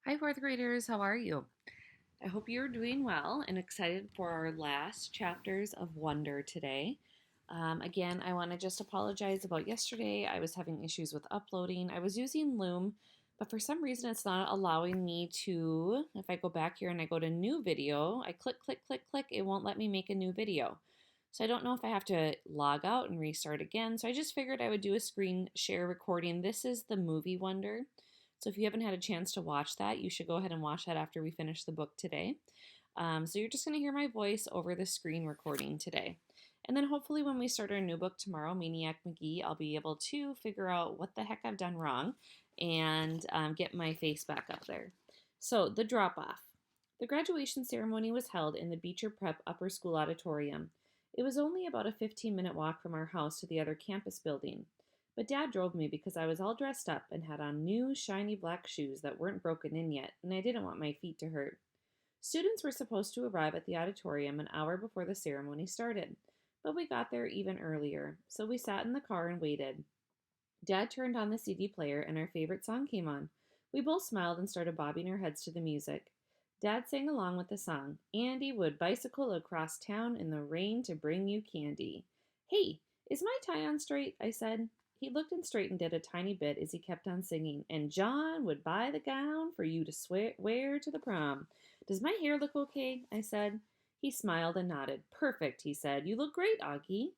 Hi, fourth graders. How are you? I hope you're doing well and excited for our last chapters of Wonder today. Again, I want to just apologize about yesterday. I was having issues with uploading. I was using Loom, but for some reason, it's not allowing me to. If I go back here and I go to new video, I click, click, click, click, it won't let me make a new video. So I don't know if I have to log out and restart again. So I just figured I would do a screen share recording. This is the movie Wonder. So if you haven't had a chance to watch that, you should go ahead and watch that after we finish the book today. So you're just going to hear my voice over the screen recording today. And then hopefully when we start our new book tomorrow, Maniac McGee, I'll be able to figure out what the heck I've done wrong and get my face back up there. So the drop-off. The graduation ceremony was held in the Beecher Prep Upper School Auditorium. It was only about a 15-minute walk from our house to the other campus building. But Dad drove me because I was all dressed up and had on new, shiny black shoes that weren't broken in yet, and I didn't want my feet to hurt. Students were supposed to arrive at the auditorium an hour before the ceremony started, but we got there even earlier, so we sat in the car and waited. Dad turned on the CD player and our favorite song came on. We both smiled and started bobbing our heads to the music. Dad sang along with the song. Andy would bicycle across town in the rain to bring you candy. Hey, is my tie on straight? I said. He looked and straightened it a tiny bit as he kept on singing. And John would buy the gown for you to wear to the prom. Does my hair look okay? I said. He smiled and nodded. Perfect, he said. You look great, Augie.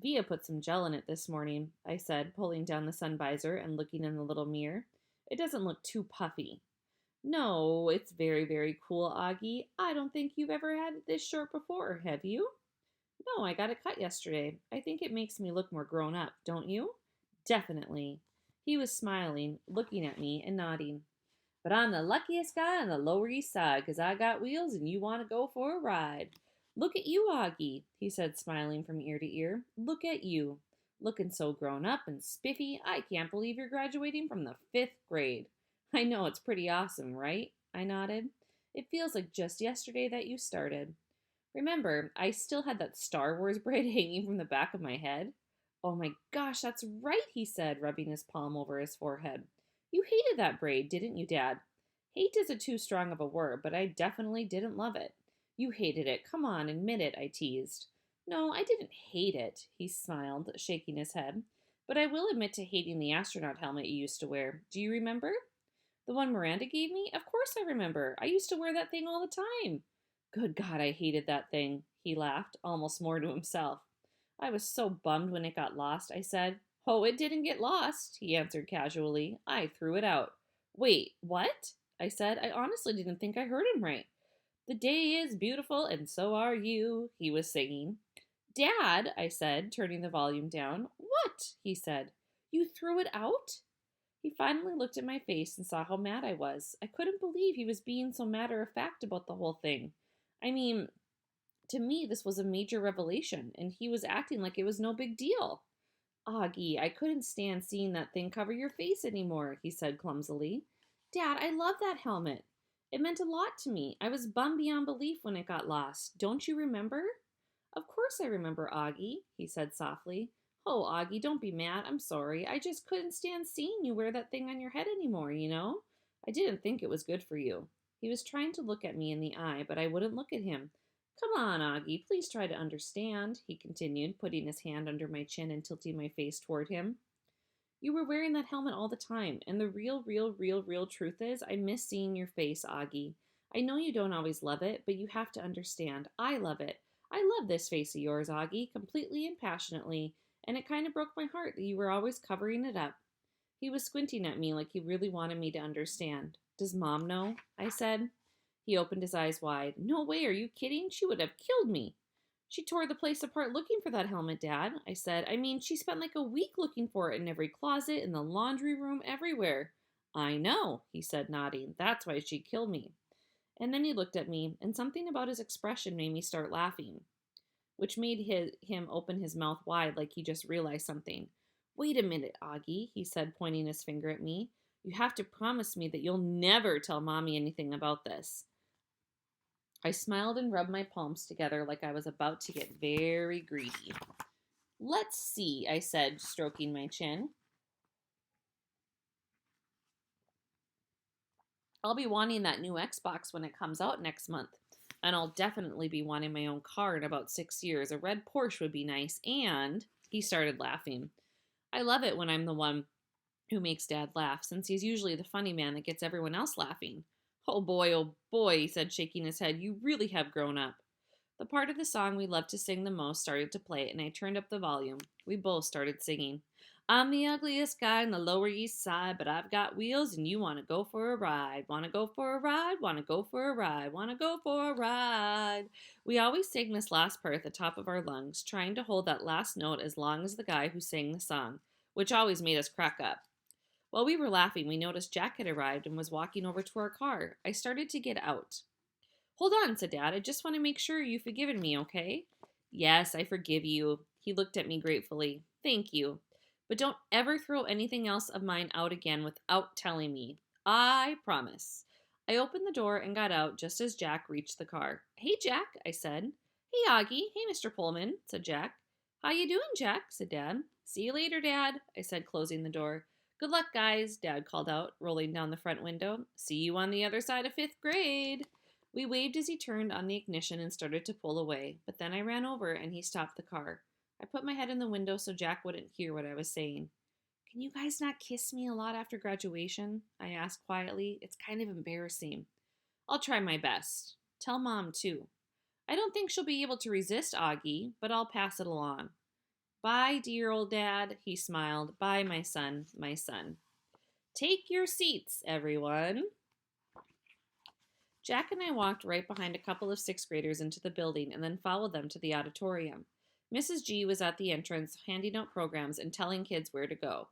Via put some gel in it this morning, I said, pulling down the sun visor and looking in the little mirror. It doesn't look too puffy. No, it's very, very cool, Augie. I don't think you've ever had it this short before, have you? No, I got it cut yesterday. I think it makes me look more grown up, don't you? Definitely. He was smiling, looking at me, and nodding. But I'm the luckiest guy on the Lower East Side 'cause I got wheels and you want to go for a ride. Look at you, Augie, he said, smiling from ear to ear. Look at you. Looking so grown up and spiffy, I can't believe you're graduating from the fifth grade. I know, it's pretty awesome, right? I nodded. It feels like just yesterday that you started. Remember, I still had that Star Wars braid hanging from the back of my head. Oh my gosh, that's right, he said, rubbing his palm over his forehead. You hated that braid, didn't you, Dad? Hate isn't too strong of a word, but I definitely didn't love it. You hated it. Come on, admit it, I teased. No, I didn't hate it, he smiled, shaking his head. But I will admit to hating the astronaut helmet you used to wear. Do you remember? The one Miranda gave me? Of course I remember. I used to wear that thing all the time. Good God, I hated that thing, he laughed, almost more to himself. I was so bummed when it got lost, I said. Oh, it didn't get lost, he answered casually. I threw it out. Wait, what? I said. I honestly didn't think I heard him right. The day is beautiful, and so are you, he was singing. Dad, I said, turning the volume down. What? He said. You threw it out? He finally looked at my face and saw how mad I was. I couldn't believe he was being so matter of fact about the whole thing. I mean, to me, this was a major revelation, and he was acting like it was no big deal. Augie, I couldn't stand seeing that thing cover your face anymore, he said clumsily. Dad, I love that helmet. It meant a lot to me. I was bummed beyond belief when it got lost. Don't you remember? Of course I remember, Augie, he said softly. Oh, Augie, don't be mad. I'm sorry. I just couldn't stand seeing you wear that thing on your head anymore, you know? I didn't think it was good for you. He was trying to look at me in the eye, but I wouldn't look at him. Come on, Augie, please try to understand, he continued, putting his hand under my chin and tilting my face toward him. You were wearing that helmet all the time, and the real truth is I miss seeing your face, Augie. I know you don't always love it, but you have to understand. I love it. I love this face of yours, Augie, completely and passionately, and it kind of broke my heart that you were always covering it up. He was squinting at me like he really wanted me to understand. Does Mom know? I said. He opened his eyes wide. No way, are you kidding? She would have killed me. She tore the place apart looking for that helmet, Dad, I said. I mean, she spent like a week looking for it in every closet, in the laundry room, everywhere. I know, he said, nodding. That's why she killed me. And then he looked at me, and something about his expression made me start laughing, which made him open his mouth wide like he just realized something. Wait a minute, Augie, he said, pointing his finger at me. You have to promise me that you'll never tell Mommy anything about this. I smiled and rubbed my palms together like I was about to get very greedy. Let's see, I said, stroking my chin. I'll be wanting that new Xbox when it comes out next month. And I'll definitely be wanting my own car in about 6 years. A red Porsche would be nice. And he started laughing. I love it when I'm the one who makes Dad laugh, since he's usually the funny man that gets everyone else laughing. Oh boy, he said, shaking his head. You really have grown up. The part of the song we loved to sing the most started to play, and I turned up the volume. We both started singing. I'm the ugliest guy in the Lower East Side, but I've got wheels and you want to go for a ride. Want to go for a ride? Want to go for a ride? Want to go for a ride? We always sang this last part at the top of our lungs, trying to hold that last note as long as the guy who sang the song, which always made us crack up. While we were laughing, we noticed Jack had arrived and was walking over to our car. I started to get out. Hold on, said Dad. I just want to make sure you've forgiven me, okay? Yes, I forgive you. He looked at me gratefully. Thank you. But don't ever throw anything else of mine out again without telling me. I promise. I opened the door and got out just as Jack reached the car. Hey, Jack, I said. Hey, Augie. Hey, Mr. Pullman, said Jack. How you doing, Jack? Said Dad. See you later, Dad, I said, closing the door. Good luck, guys, Dad called out, rolling down the front window. See you on the other side of 5th grade. We waved as he turned on the ignition and started to pull away, but then I ran over and he stopped the car. I put my head in the window so Jack wouldn't hear what I was saying. Can you guys not kiss me a lot after graduation? I asked quietly. It's kind of embarrassing. I'll try my best. Tell Mom, too. I don't think she'll be able to resist Augie, but I'll pass it along. Bye, dear old Dad, he smiled. Bye, my son, my son. Take your seats, everyone. Jack and I walked right behind a couple of 6th graders into the building and then followed them to the auditorium. Mrs. G was at the entrance handing out programs and telling kids where to go.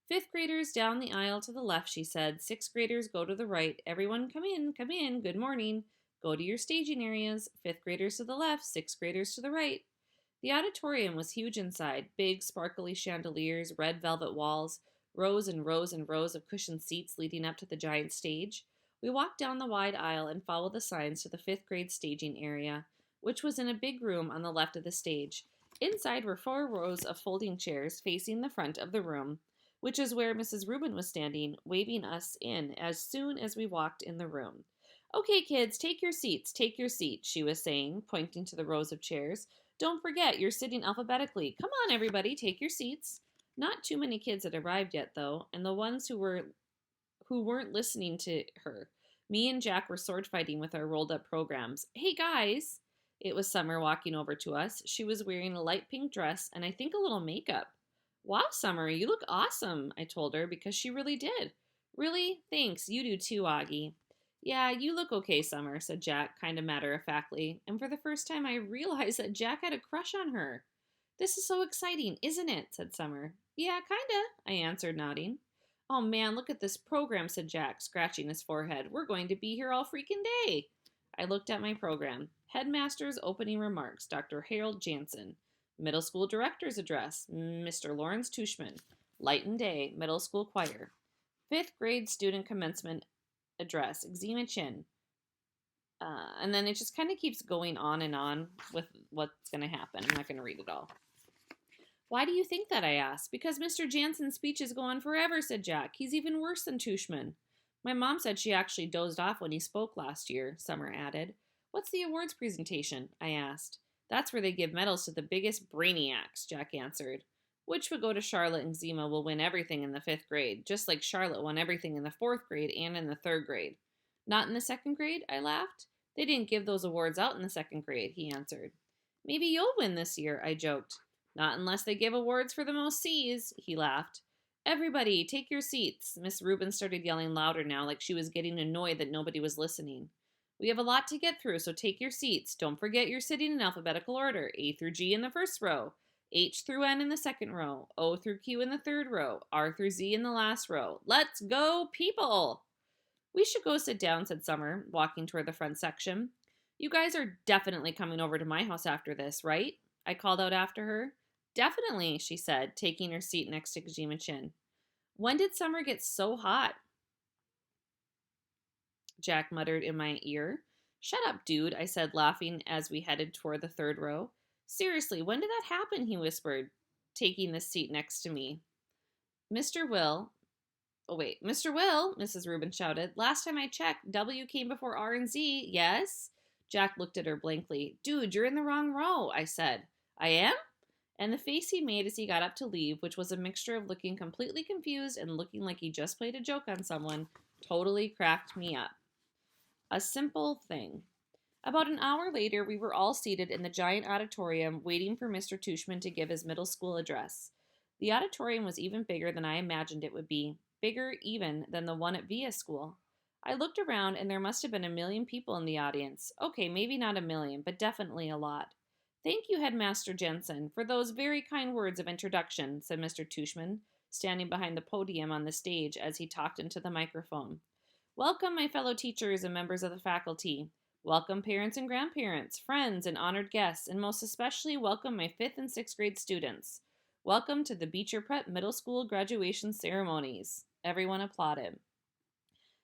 5th graders down the aisle to the left, she said. 6th graders go to the right. Everyone come in, good morning. Go to your staging areas. 5th graders to the left, 6th graders to the right. The auditorium was huge inside, big sparkly chandeliers, red velvet walls, rows and rows and rows of cushioned seats leading up to the giant stage. We walked down the wide aisle and followed the signs to the 5th grade staging area, which was in a big room on the left of the stage. Inside were 4 rows of folding chairs facing the front of the room, which is where Mrs. Rubin was standing, waving us in as soon as we walked in the room. Okay, kids, take your seats, she was saying, pointing to the rows of chairs. Don't forget, you're sitting alphabetically. Come on, everybody, take your seats. Not too many kids had arrived yet, though, and the ones who weren't listening to her. Me and Jack were sword fighting with our rolled up programs. Hey, guys! It was Summer walking over to us. She was wearing a light pink dress and I think a little makeup. Wow, Summer, you look awesome, I told her, because she really did. Really? Thanks. You do too, Augie. Yeah, you look okay, Summer, said Jack, kind of matter-of-factly, and for the first time I realized that Jack had a crush on her. This is so exciting, isn't it? Said Summer. Yeah, kinda, I answered, nodding. Oh man, look at this program, said Jack, scratching his forehead. We're going to be here all freaking day. I looked at my program. Headmaster's opening remarks, Dr. Harold Jansen. Middle school director's address, Mr. Lawrence Tushman. Light and Day, middle school choir. 5th grade student commencement address, Xima Chin. And then it just kind of keeps going on and on with what's going to happen. I'm not going to read it all. Why do you think that, I asked? Because Mr. Jansen's speeches go on forever, said Jack. He's even worse than Tushman. My mom said she actually dozed off when he spoke last year, Summer added. What's the awards presentation? I asked. That's where they give medals to the biggest brainiacs, Jack answered. Which would go to Charlotte, and Xima will win everything in the 5th grade, just like Charlotte won everything in the 4th grade and in the 3rd grade. Not in the 2nd grade? I laughed. They didn't give those awards out in the 2nd grade, he answered. Maybe you'll win this year, I joked. Not unless they give awards for the most C's, he laughed. Everybody, take your seats. Miss Rubin started yelling louder now, like she was getting annoyed that nobody was listening. We have a lot to get through, so take your seats. Don't forget you're sitting in alphabetical order. A through G in the 1st row. H through N in the 2nd row. O through Q in the 3rd row. R through Z in the last row. Let's go, people! We should go sit down, said Summer, walking toward the front section. You guys are definitely coming over to my house after this, right? I called out after her. Definitely, she said, taking her seat next to Xima Chin. When did summer get so hot? Jack muttered in my ear. Shut up, dude, I said, laughing as we headed toward the 3rd row. Seriously, when did that happen? He whispered, taking the seat next to me. Mr. Will, Oh, wait. Mr. Will, Mrs. Rubin shouted. Last time I checked, W came before R and Z. Yes? Jack looked at her blankly. Dude, you're in the wrong row, I said. I am? And the face he made as he got up to leave, which was a mixture of looking completely confused and looking like he just played a joke on someone, totally cracked me up. A simple thing. About an hour later, we were all seated in the giant auditorium waiting for Mr. Tushman to give his middle school address. The auditorium was even bigger than I imagined it would be, bigger even than the one at Via School. I looked around and there must have been 1,000,000 people in the audience. Okay, maybe not 1,000,000, but definitely a lot. Thank you, Headmaster Jensen, for those very kind words of introduction, said Mr. Tushman, standing behind the podium on the stage as he talked into the microphone. Welcome, my fellow teachers and members of the faculty. Welcome, parents and grandparents, friends and honored guests, and most especially welcome my 5th and 6th grade students. Welcome to the Beecher Prep Middle School graduation ceremonies. Everyone applauded.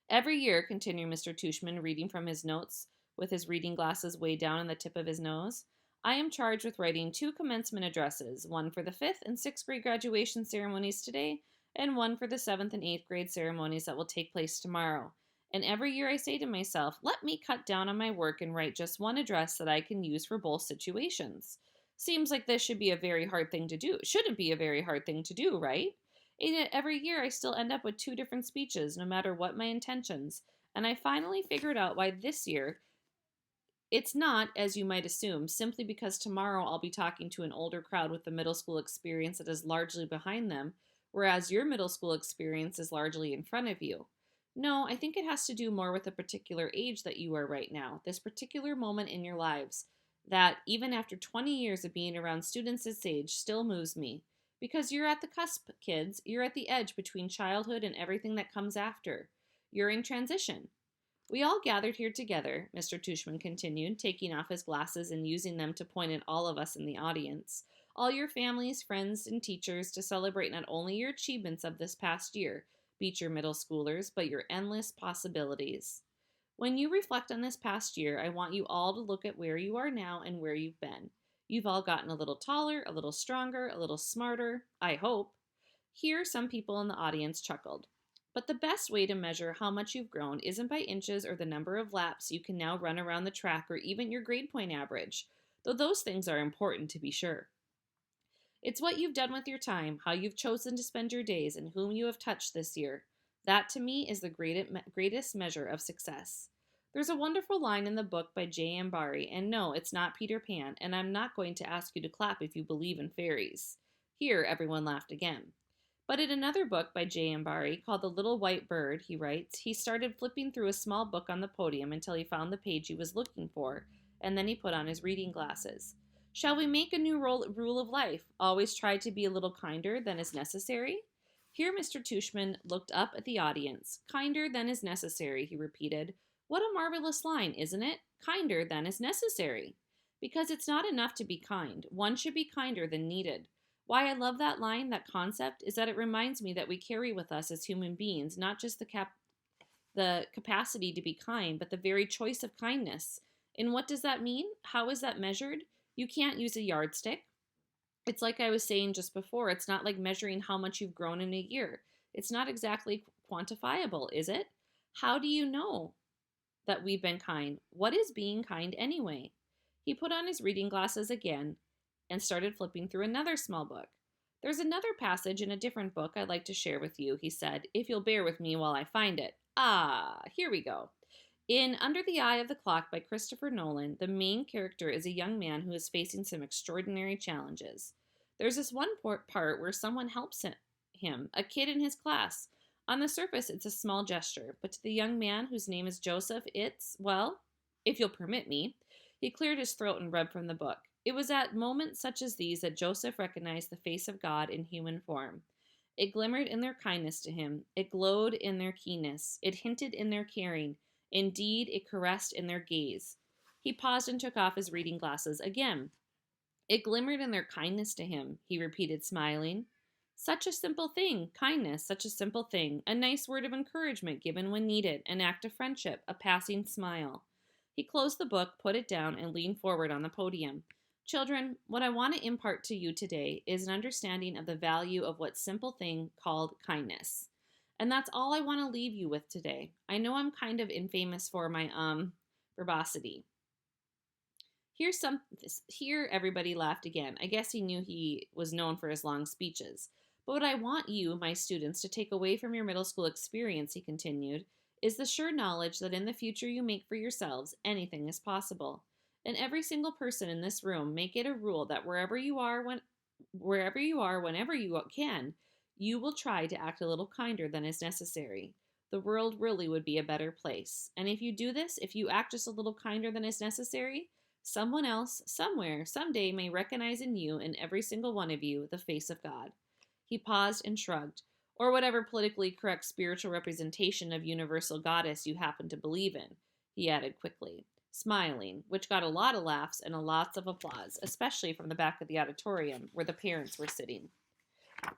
Every year, continued Mr. Tushman, reading from his notes with his reading glasses way down on the tip of his nose, I am charged with writing 2 commencement addresses, one for the 5th and 6th grade graduation ceremonies today, and one for the 7th and 8th grade ceremonies that will take place tomorrow. And every year I say to myself, let me cut down on my work and write just one address that I can use for both situations. Seems like this should be a very hard thing to do. Shouldn't be a very hard thing to do, right? And yet every year I still end up with 2 different speeches, no matter what my intentions. And I finally figured out why this year it's not, as you might assume, simply because tomorrow I'll be talking to an older crowd with the middle school experience that is largely behind them, whereas your middle school experience is largely in front of you. No, I think it has to do more with the particular age that you are right now, this particular moment in your lives, that even after 20 years of being around students this age still moves me. Because you're at the cusp, kids. You're at the edge between childhood and everything that comes after. You're in transition. We all gathered here together, Mr. Tushman continued, taking off his glasses and using them to point at all of us in the audience. All your families, friends, and teachers to celebrate not only your achievements of this past year, Beecher middle schoolers, but your endless possibilities. When you reflect on this past year, I want you all to look at where you are now and where you've been. You've all gotten a little taller, a little stronger, a little smarter, I hope. Here, some people in the audience chuckled. But the best way to measure how much you've grown isn't by inches or the number of laps you can now run around the track or even your grade point average, though those things are important to be sure. It's what you've done with your time, how you've chosen to spend your days, and whom you have touched this year. That, to me, is the greatest measure of success. There's a wonderful line in the book by J.M. Barrie, and no, it's not Peter Pan, and I'm not going to ask you to clap if you believe in fairies. Here, everyone laughed again. But in another book by J.M. Barrie, called The Little White Bird, he writes, he started flipping through a small book on the podium until he found the page he was looking for, and then he put on his reading glasses. Shall we make a new rule of life? Always try to be a little kinder than is necessary? Here Mr. Tushman looked up at the audience. Kinder than is necessary, he repeated. What a marvelous line, isn't it? Kinder than is necessary. Because it's not enough to be kind. One should be kinder than needed. Why I love that line, that concept, is that it reminds me that we carry with us as human beings not just the capacity to be kind, but the very choice of kindness. And what does that mean? How is that measured? You can't use a yardstick. It's like I was saying just before, it's not like measuring how much you've grown in a year. It's not exactly quantifiable, is it? How do you know that we've been kind? What is being kind anyway? He put on his reading glasses again and started flipping through another small book. There's another passage in a different book I'd like to share with you, he said, if you'll bear with me while I find it. Here we go. In Under the Eye of the Clock by Christopher Nolan, the main character is a young man who is facing some extraordinary challenges. There's this one part where someone helps him, a kid in his class. On the surface, it's a small gesture, but to the young man whose name is Joseph, it's, well, if you'll permit me, he cleared his throat and read from the book. It was at moments such as these that Joseph recognized the face of God in human form. It glimmered in their kindness to him. It glowed in their keenness. It hinted in their caring. Indeed, it caressed in their gaze. He paused and took off his reading glasses again. It glimmered in their kindness to him, he repeated, smiling. Such a simple thing, kindness, such a simple thing. A nice word of encouragement given when needed, an act of friendship, a passing smile. He closed the book, put it down, and leaned forward on the podium. Children, what I want to impart to you today is an understanding of the value of what simple thing called kindness. And that's all I want to leave you with today. I know I'm kind of infamous for my verbosity. Here everybody laughed again. I guess he knew he was known for his long speeches. But what I want you, my students, to take away from your middle school experience, he continued, is the sure knowledge that in the future you make for yourselves, anything is possible. And every single person in this room, make it a rule that wherever you are, whenever you can, you will try to act a little kinder than is necessary. The world really would be a better place. And if you do this, if you act just a little kinder than is necessary, someone else, somewhere, someday may recognize in you, in every single one of you, the face of God. He paused and shrugged, or whatever politically correct spiritual representation of universal goddess you happen to believe in, he added quickly, smiling, which got a lot of laughs and lots of applause, especially from the back of the auditorium where the parents were sitting.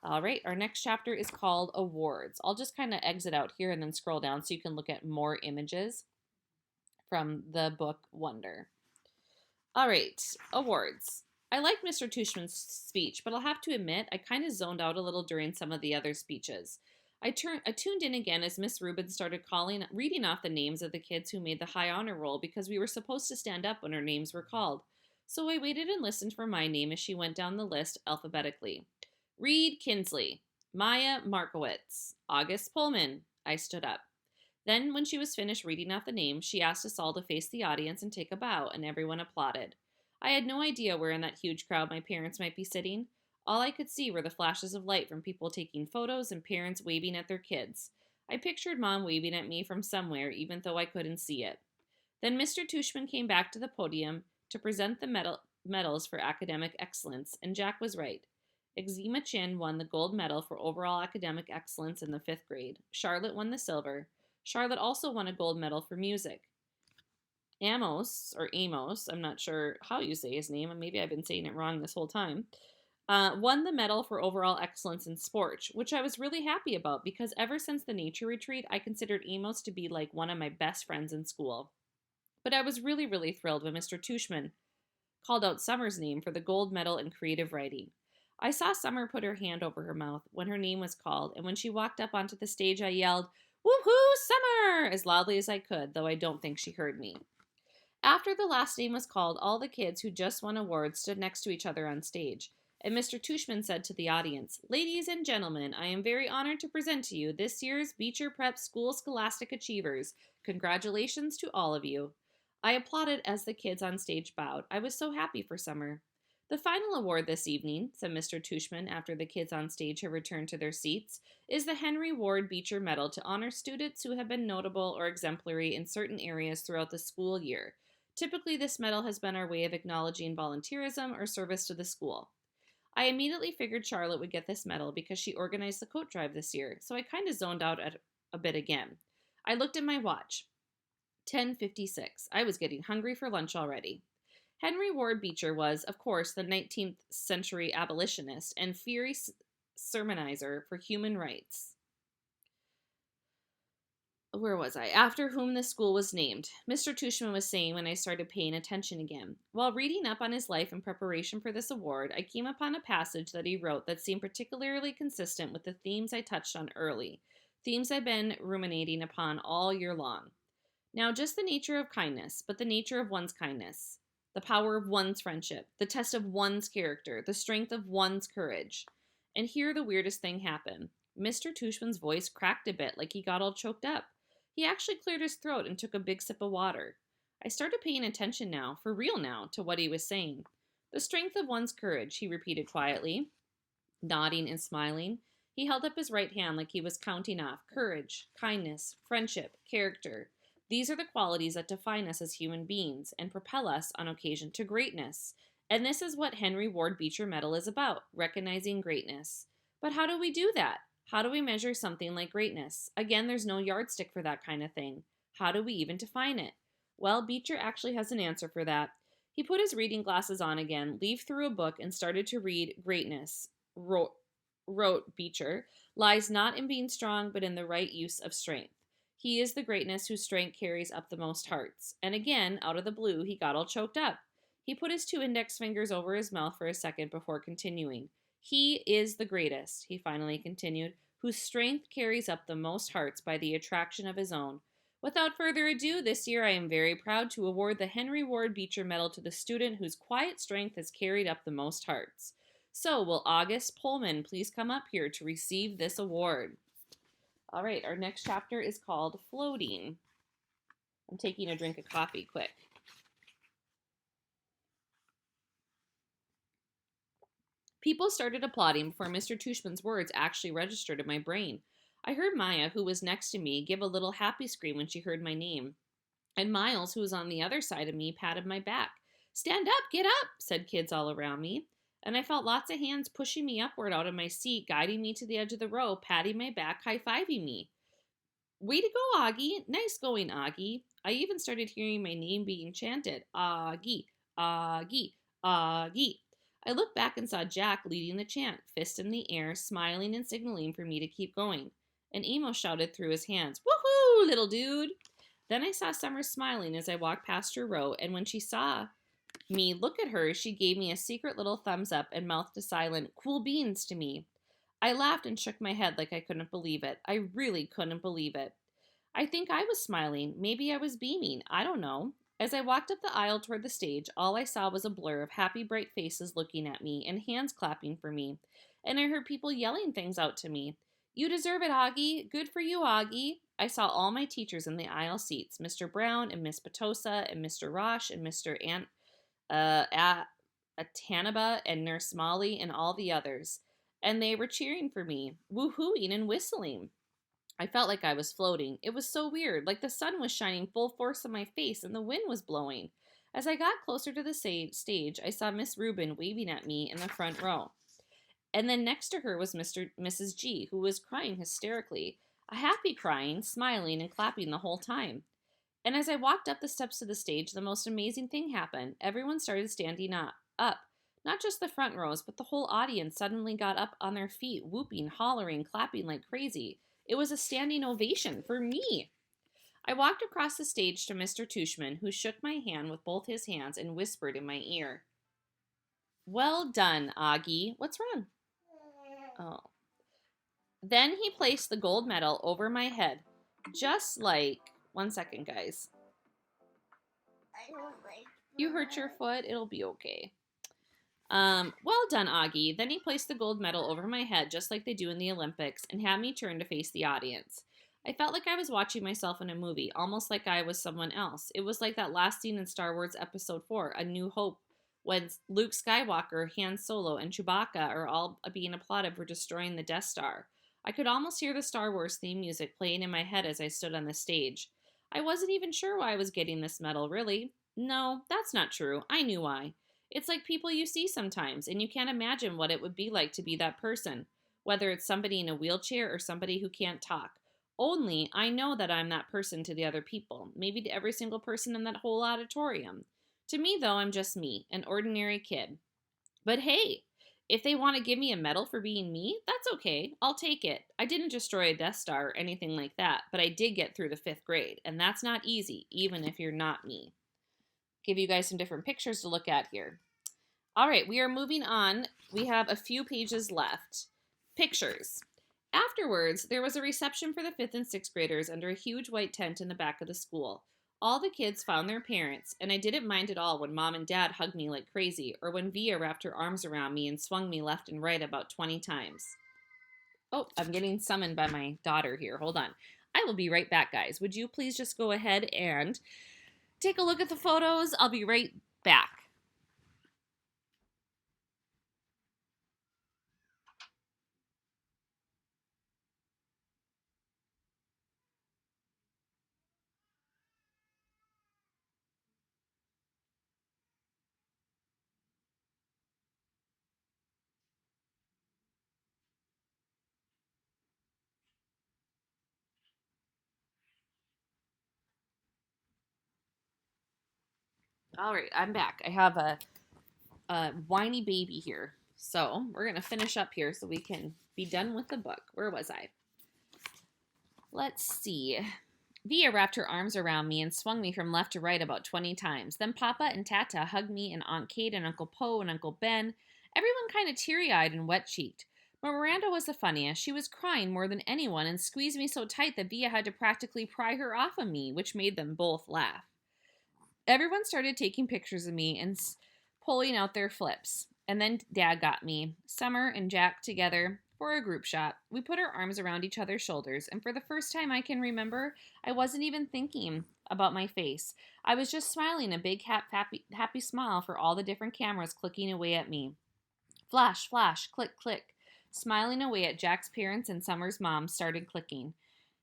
All right, our next chapter is called Awards. I'll just kind of exit out here and then scroll down so you can look at more images from the book Wonder. All right, awards. I liked Mr. Tushman's speech, but I'll have to admit I kind of zoned out a little during some of the other speeches. I tuned in again as Miss Rubin started reading off the names of the kids who made the high honor roll because we were supposed to stand up when our names were called. So I waited and listened for my name as she went down the list alphabetically. Reed Kinsley, Maya Markowitz, August Pullman. I stood up. Then, when she was finished reading off the names, she asked us all to face the audience and take a bow, and everyone applauded. I had no idea where in that huge crowd my parents might be sitting. All I could see were the flashes of light from people taking photos and parents waving at their kids. I pictured Mom waving at me from somewhere, even though I couldn't see it. Then Mr. Tushman came back to the podium to present the medals for academic excellence, and Jack was right. Exima Chin won the gold medal for overall academic excellence in the 5th grade. Charlotte won the silver. Charlotte also won a gold medal for music. Amos, I'm not sure how you say his name, and maybe I've been saying it wrong this whole time, won the medal for overall excellence in sport, which I was really happy about because ever since the nature retreat, I considered Amos to be like one of my best friends in school. But I was really, really thrilled when Mr. Tushman called out Summer's name for the gold medal in creative writing. I saw Summer put her hand over her mouth when her name was called, and when she walked up onto the stage, I yelled, "Woohoo, Summer!" as loudly as I could, though I don't think she heard me. After the last name was called, all the kids who just won awards stood next to each other on stage, and Mr. Tushman said to the audience, "Ladies and gentlemen, I am very honored to present to you this year's Beecher Prep School Scholastic Achievers. Congratulations to all of you." I applauded as the kids on stage bowed. I was so happy for Summer. "The final award this evening," said Mr. Tushman after the kids on stage had returned to their seats, "is the Henry Ward Beecher Medal to honor students who have been notable or exemplary in certain areas throughout the school year. Typically, this medal has been our way of acknowledging volunteerism or service to the school." I immediately figured Charlotte would get this medal because she organized the coat drive this year, so I kind of zoned out a bit again. I looked at my watch. 10:56. I was getting hungry for lunch already. Henry Ward Beecher was, of course, the 19th century abolitionist and fiery sermonizer for human rights. Where was I? After whom the school was named, Mr. Tushman was saying when I started paying attention again. While reading up on his life in preparation for this award, I came upon a passage that he wrote that seemed particularly consistent with the themes I touched on early, themes I've been ruminating upon all year long. Now, just the nature of kindness, but the nature of one's kindness. The power of one's friendship, the test of one's character, the strength of one's courage. And here the weirdest thing happened. Mr. Tushman's voice cracked a bit like he got all choked up. He actually cleared his throat and took a big sip of water. I started paying attention now, for real now, to what he was saying. The strength of one's courage, he repeated quietly, nodding and smiling. He held up his right hand like he was counting off courage, kindness, friendship, character. These are the qualities that define us as human beings and propel us, on occasion, to greatness. And this is what Henry Ward Beecher Medal is about, recognizing greatness. But how do we do that? How do we measure something like greatness? Again, there's no yardstick for that kind of thing. How do we even define it? Well, Beecher actually has an answer for that. He put his reading glasses on again, leafed through a book, and started to read Greatness, wrote Beecher, lies not in being strong, but in the right use of strength. He is the greatness whose strength carries up the most hearts. And again, out of the blue, he got all choked up. He put his 2 index fingers over his mouth for a second before continuing. He is the greatest, he finally continued, whose strength carries up the most hearts by the attraction of his own. Without further ado, this year I am very proud to award the Henry Ward Beecher Medal to the student whose quiet strength has carried up the most hearts. So, will August Pullman please come up here to receive this award? All right, our next chapter is called Floating. I'm taking a drink of coffee quick. People started applauding before Mr. Tushman's words actually registered in my brain. I heard Maya, who was next to me, give a little happy scream when she heard my name. And Miles, who was on the other side of me, patted my back. "Stand up, get up," said kids all around me. And I felt lots of hands pushing me upward out of my seat, guiding me to the edge of the row, patting my back, high-fiving me. "Way to go, Augie. Nice going, Augie." I even started hearing my name being chanted. Augie, Augie, Augie. I looked back and saw Jack leading the chant, fist in the air, smiling and signaling for me to keep going. And Emo shouted through his hands, "Woohoo, little dude!" Then I saw Summer smiling as I walked past her row, and when she saw me look at her, she gave me a secret little thumbs up and mouthed a silent, "Cool beans" to me. I laughed and shook my head like I couldn't believe it. I really couldn't believe it. I think I was smiling. Maybe I was beaming. I don't know. As I walked up the aisle toward the stage, all I saw was a blur of happy, bright faces looking at me and hands clapping for me. And I heard people yelling things out to me. "You deserve it, Augie. Good for you, Augie." I saw all my teachers in the aisle seats, Mr. Brown and Miss Patosa and Mr. Rosh and Mr. Atanaba and Nurse Molly and all the others. And they were cheering for me, woohooing and whistling. I felt like I was floating. It was so weird, like the sun was shining full force on my face and the wind was blowing. As I got closer to the stage, I saw Miss Rubin waving at me in the front row. And then next to her was Mrs. G, who was crying hysterically, a happy crying, smiling, and clapping the whole time. And as I walked up the steps to the stage, the most amazing thing happened. Everyone started standing up. Not just the front rows, but the whole audience suddenly got up on their feet, whooping, hollering, clapping like crazy. It was a standing ovation for me. I walked across the stage to Mr. Tushman, who shook my hand with both his hands and whispered in my ear, "Well done, Augie." What's wrong? Oh. Then he placed the gold medal over my head, just like... One second, guys. I don't like You hurt your foot? It'll be okay. Well done, Augie. Then he placed the gold medal over my head, just like they do in the Olympics, and had me turn to face the audience. I felt like I was watching myself in a movie, almost like I was someone else. It was like that last scene in Star Wars Episode 4, A New Hope, when Luke Skywalker, Han Solo, and Chewbacca are all being applauded for destroying the Death Star. I could almost hear the Star Wars theme music playing in my head as I stood on the stage. I wasn't even sure why I was getting this medal, really. No, that's not true. I knew why. It's like people you see sometimes, and you can't imagine what it would be like to be that person, whether it's somebody in a wheelchair or somebody who can't talk. Only I know that I'm that person to the other people, maybe to every single person in that whole auditorium. To me, though, I'm just me, an ordinary kid. But hey, if they want to give me a medal for being me, that's okay. I'll take it. I didn't destroy a Death Star or anything like that, but I did get through the 5th grade, and that's not easy, even if you're not me. Give you guys some different pictures to look at here. All right, we are moving on. We have a few pages left. Pictures. Afterwards, there was a reception for the 5th and 6th graders under a huge white tent in the back of the school. All the kids found their parents, and I didn't mind at all when Mom and Dad hugged me like crazy, or when Via wrapped her arms around me and swung me left and right about 20 times. Oh, I'm getting summoned by my daughter here. Hold on. I will be right back, guys. Would you please just go ahead and take a look at the photos? I'll be right back. All right, I'm back. I have a whiny baby here. So we're going to finish up here so we can be done with the book. Where was I? Let's see. Via wrapped her arms around me and swung me from left to right about 20 times. Then Papa and Tata hugged me, and Aunt Kate and Uncle Po and Uncle Ben. Everyone kind of teary-eyed and wet-cheeked. But Miranda was the funniest. She was crying more than anyone and squeezed me so tight that Via had to practically pry her off of me, which made them both laugh. Everyone started taking pictures of me and pulling out their flips. And then Dad got me, Summer and Jack together for a group shot. We put our arms around each other's shoulders, and for the first time I can remember, I wasn't even thinking about my face. I was just smiling a big, happy smile for all the different cameras clicking away at me. Flash, flash, click, click. Smiling away at Jack's parents and Summer's mom started clicking.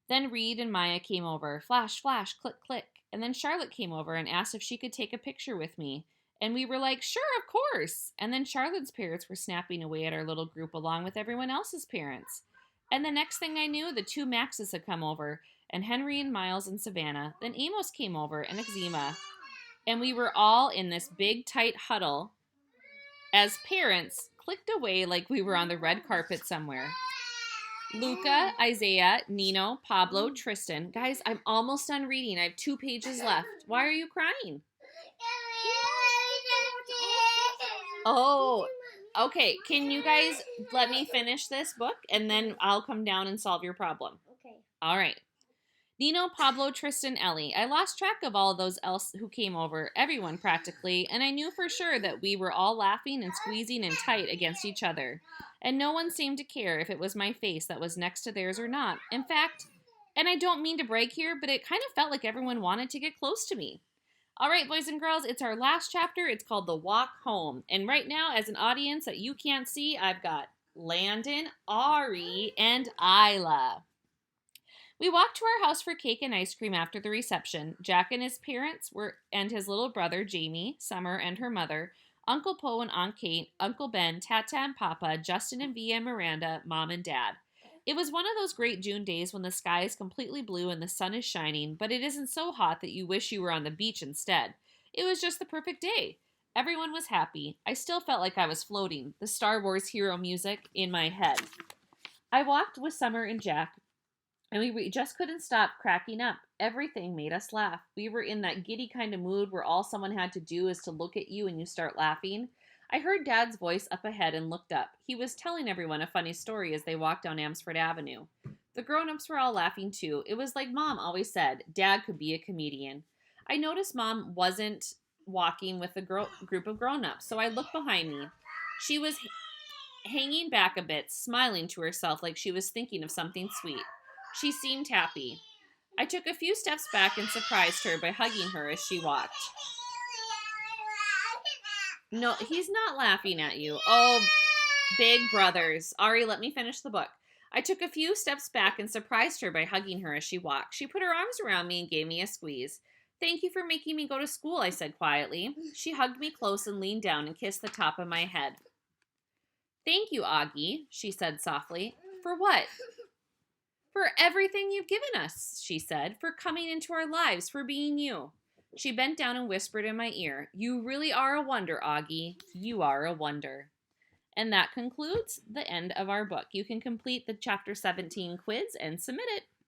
Then Reed and Maya came over. Flash, flash, click, click. And then Charlotte came over and asked if she could take a picture with me. And we were like, sure, of course. And then Charlotte's parents were snapping away at our little group along with everyone else's parents. And the next thing I knew, the two Maxes had come over, and Henry and Miles and Savannah. Then Amos came over, and Exima. And we were all in this big, tight huddle as parents clicked away like we were on the red carpet somewhere. Luca, Isaiah, Nino, Pablo, Tristan. Guys, I'm almost done reading. I have 2 pages left. Why are you crying? Oh, okay. Can you guys let me finish this book and then I'll come down and solve your problem? Okay. All right. Nino, Pablo, Tristan, Ellie. I lost track of all of those else who came over, everyone practically, and I knew for sure that we were all laughing and squeezing in tight against each other. And no one seemed to care if it was my face that was next to theirs or not. In fact, and I don't mean to brag here, but it kind of felt like everyone wanted to get close to me. All right, boys and girls, it's our last chapter. It's called The Walk Home. And right now, as an audience that you can't see, I've got Landon, Ari, and Isla. We walked to our house for cake and ice cream after the reception. Jack and his parents and his little brother, Jamie, Summer, and her mother, Uncle Poe and Aunt Kate, Uncle Ben, Tata and Papa, Justin and Via and Miranda, Mom and Dad. It was one of those great June days when the sky is completely blue and the sun is shining, but it isn't so hot that you wish you were on the beach instead. It was just the perfect day. Everyone was happy. I still felt like I was floating, the Star Wars hero music in my head. I walked with Summer and Jack, and we just couldn't stop cracking up. Everything made us laugh. We were in that giddy kind of mood where all someone had to do is to look at you and you start laughing. I heard Dad's voice up ahead and looked up. He was telling everyone a funny story as they walked down Amsford Avenue. The grown-ups were all laughing too. It was like Mom always said, Dad could be a comedian. I noticed Mom wasn't walking with a group of grown-ups, so I looked behind me. She was hanging back a bit, smiling to herself like she was thinking of something sweet. She seemed happy. I took a few steps back and surprised her by hugging her as she walked. No, he's not laughing at you. Oh, big brothers. Ari, let me finish the book. I took a few steps back and surprised her by hugging her as she walked. She put her arms around me and gave me a squeeze. Thank you for making me go to school, I said quietly. She hugged me close and leaned down and kissed the top of my head. Thank you, Augie, she said softly. For what? For everything you've given us, she said, for coming into our lives, for being you. She bent down and whispered in my ear, You really are a wonder, Augie. You are a wonder. And that concludes the end of our book. You can complete the Chapter 17 quiz and submit it.